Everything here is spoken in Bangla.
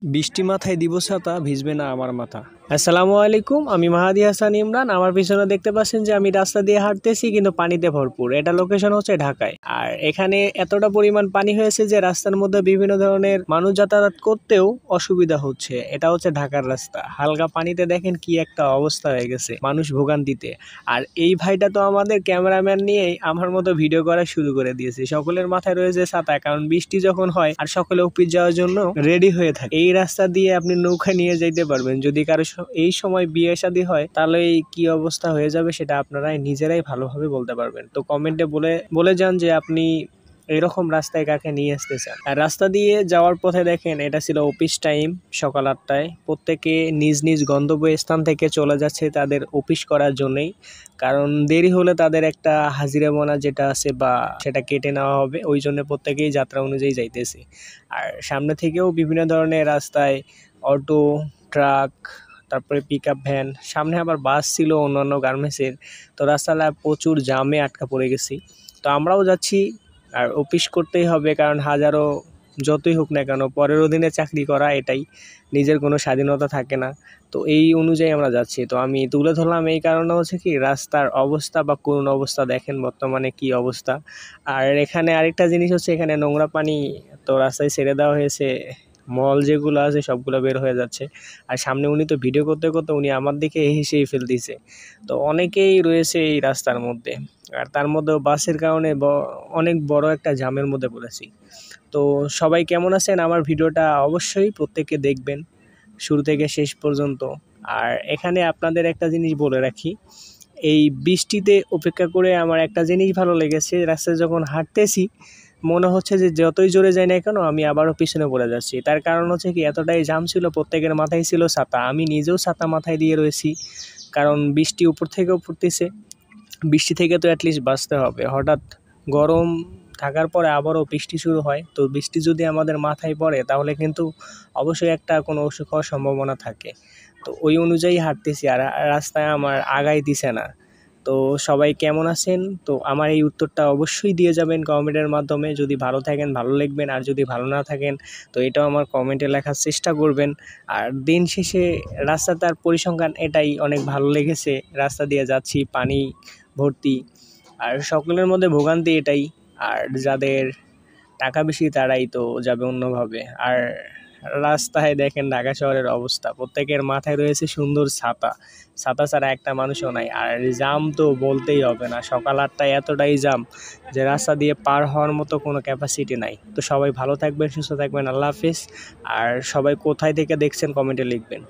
বৃষ্টি মাথায় দিব ছাতা, ভিজবে না আমার মাথা। আসসালামু আলাইকুম, আমি মাহাদি হাসান ইমরান। আমার পিছনে দেখতে পাচ্ছেন যে আমি রাস্তা দিয়ে হাঁটতেছি, কিন্তু পানিতে ভরপুর। এটা লোকেশন হচ্ছে ঢাকায়। আর এখানে এতটা পরিমাণ পানি হয়েছে যে রাস্তার মধ্যে বিভিন্ন ধরনের মানুষ যাতায়াত করতেও অসুবিধা হচ্ছে। এটা হচ্ছে ঢাকার রাস্তা। হালকা পানিতে দেখেন কি একটা অবস্থা হয়ে গেছে, মানুষ ভোগান্তিতে। আর এই ভাইটা তো আমাদের ক্যামেরাম্যান নিয়েই আমার মতো ভিডিও করা শুরু করে দিয়েছে। সকলের মাথায় রয়েছে ছাতা, কারণ বৃষ্টি যখন হয় আর সকলে অফিস যাওয়ার জন্য রেডি হয়ে থাকে। এই রাস্তা দিয়ে আপনি নৌকা নিয়ে যাইতে পারবেন। যদি কারো এই সময় বিয়ে শাদী হয় তাহলে কি অবস্থা হয়ে যাবে সেটা আপনারাই নিজেরাই ভালোভাবে বলতে পারবেন। তো কমেন্টে বলে যান যে আপনি এরকম রাস্তায় কাকে নিয়ে আসতে চান। আর রাস্তা দিয়ে যাওয়ার পথে দেখেন এটা ছিল অফিস টাইম, সকাল 8টায়। প্রত্যেকে নিজ নিজ গন্তব্য স্থান থেকে চলে যাচ্ছে তাদের অফিস করার জন্যই, কারণ দেরি হলে তাদের একটা হাজিরা বোনা যেটা আছে বা সেটা কেটে নেওয়া হবে। ওই জন্য প্রত্যেকেই যাত্রা অনুযায়ী যাইতেছে। আর সামনে থেকেও বিভিন্ন ধরনের রাস্তায় অটো, ট্রাক, তারপরে পিকআপ ভ্যান, সামনে আবার বাস ছিল অন্যান্য গার্মেন্টসের। তো রাস্তাটা প্রচুর জামে আটকা পড়ে গেছি। তো আমরাও যাচ্ছি, আর অফিস করতেই হবে, কারণ হাজারো যতই হোক না কেন পরের অধীনে চাকরি করা এটাই, নিজের কোনো স্বাধীনতা থাকে না। তো এই অনুযায়ী আমরা যাচ্ছি। তো আমি তুলে ধরলাম এই কারণে হচ্ছে কি, রাস্তার অবস্থা বা করুণ অবস্থা দেখেন বর্তমানে কি অবস্থা। আর এখানে আরেকটা জিনিস হচ্ছে, এখানে নোংরা পানি তো রাস্তায় ছেড়ে দেওয়া হয়েছে, মল যেগুলো আছে সবগুলো বের হয়ে যাচ্ছে। আর সামনে উনি তো ভিডিও করতে করতে উনি আমার দিকে হেসেই ফেলতেছে। তো অনেকেই রয়েছে এই রাস্তার মধ্যে, আর তার মধ্যেও বাসের কারণে অনেক বড় একটা জ্যামের মধ্যে পড়েছি। তো সবাই কেমন আছেন? আমার ভিডিওটা অবশ্যই প্রত্যেকে দেখবেন শুরু থেকে শেষ পর্যন্ত। আর এখানে আপনাদের একটা জিনিস বলে রাখি, এই বৃষ্টিতে অপেক্ষা করে আমার একটা জিনিস ভালো লেগেছে, রাস্তায় যখন হাঁটতেছি মনে হচ্ছে যে যতই জোরে যাই না কেন আমি আবারও পিছনে পড়ে যাচ্ছি। তার কারণ হচ্ছে কি, এতটাই জাম ছিল, প্রত্যেকের মাথায় ছিল ছাতা। আমি নিজেও ছাতা মাথায় দিয়ে রয়েছি, কারণ বৃষ্টি উপর থেকেও পড়তেছে। বৃষ্টি থেকে তো অ্যাটলিস্ট বাঁচতে হবে। হঠাৎ গরম থাকার পরে আবারও বৃষ্টি শুরু হয়, তো বৃষ্টি যদি আমাদের মাথায় পড়ে তাহলে কিন্তু অবশ্যই একটা কোনো অসুখ হওয়ার সম্ভাবনা থাকে। তো ওই অনুযায়ী হাঁটতেছি, আর রাস্তায় আমার আগাই দিছে না। তো সবাই কেমন আছেন? তো আমার এই উত্তরটা অবশ্যই দিয়ে যাবেন কমেন্টের মাধ্যমে। যদি ভালো থাকেন ভালো লিখবেন, আর যদি ভালো না থাকেন তো এটাও আমার কমেন্টে লেখার চেষ্টা করবেন। আর দিন শেষে রাস্তাটার পরিসংখ্যান এটাই, অনেক ভালো লেগেছে। রাস্তা দিয়ে যাচ্ছি পানি ভর্তি, আর সকলের মধ্যে ভোগান্তি এটাই। আর যাদের টাকা বেশি তারাই তো যাবে অন্যভাবে। আর রাস্তায় দেখেন ঢাকা শহরের অবস্থা, প্রত্যেকের মাথায় রয়েছে সুন্দর ছাতা। ছাতা ছাড়া একটা মানুষও নাই। আর জাম তো বলতেই হবে না, সকাল 8টায় এতটাই জাম যে রাস্তা দিয়ে পার হওয়ার মতো কোনো ক্যাপাসিটি নাই। তো সবাই ভালো থাকবেন, সুস্থ থাকবেন, আল্লাহ হাফিজ। আর সবাই কোথায় থেকে দেখছেন কমেন্টে লিখবেন।